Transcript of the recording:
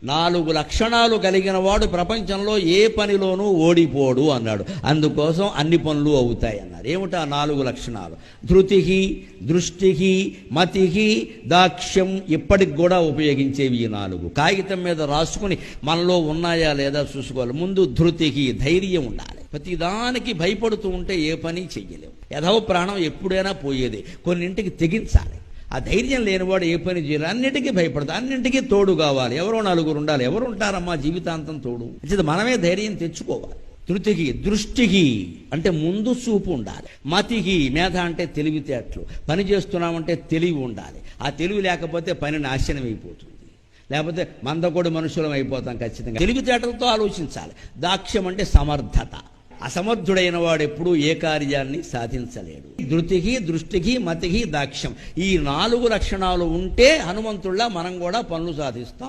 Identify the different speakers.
Speaker 1: 4 లక్షణాలు కలిగిన వాడు ప్రపంచంలో ఏ పనిలోనూ ఓడిపోడు అన్నాడు. అందుకోసం అన్ని పనులు అవుతాయి అన్నారు. ఏమిటా 4 లక్షణాలు? ధృతిహి, దృష్టిహి, మతిహి, దాక్ష్యం. ఇప్పటికి కూడా ఉపయోగించేవి ఈ 4. కాగితం మీద రాసుకుని మనలో ఉన్నాయా లేదా చూసుకోవాలి. ముందు ధృతిహి, ధైర్యం ఉండాలి. ప్రతిదానికి భయపడుతూ ఉంటే ఏ పని చెయ్యలేవు. యథవ ప్రాణం ఎప్పుడైనా పోయేది. కొన్నింటికి తెగించాలి. ఆ ధైర్యం లేనివాడు ఏ పని చేయాలి. అన్నిటికీ భయపడతాడు. అన్నింటికీ తోడు కావాలి. ఎవరో 4 ఉండాలి. ఎవరు ఉంటారమ్మా జీవితాంతం తోడు? అంటే మనమే ధైర్యం తెచ్చుకోవాలి. ధృతికి, దృష్టికి అంటే ముందు చూపు ఉండాలి. మతికి, మేధ అంటే తెలివితేటలు. పని చేస్తున్నామంటే తెలివి ఉండాలి. ఆ తెలివి లేకపోతే పని నాశనం అయిపోతుంది. లేకపోతే మందకొడి మనుషులం అయిపోతాం ఖచ్చితంగా. తెలివితేటలతో ఆలోచించాలి. దాక్ష్యం అంటే సమర్థత. అసమర్థుడైన వాడు ఎప్పుడూ ఏ కార్యాన్ని సాధించలేడు. ధృతికి, దృష్టికి, మతికి, దాక్ష్యం. ఈ 4 లక్షణాలు ఉంటే హనుమంతుల్లా మనం కూడా పనులు సాధిస్తాం.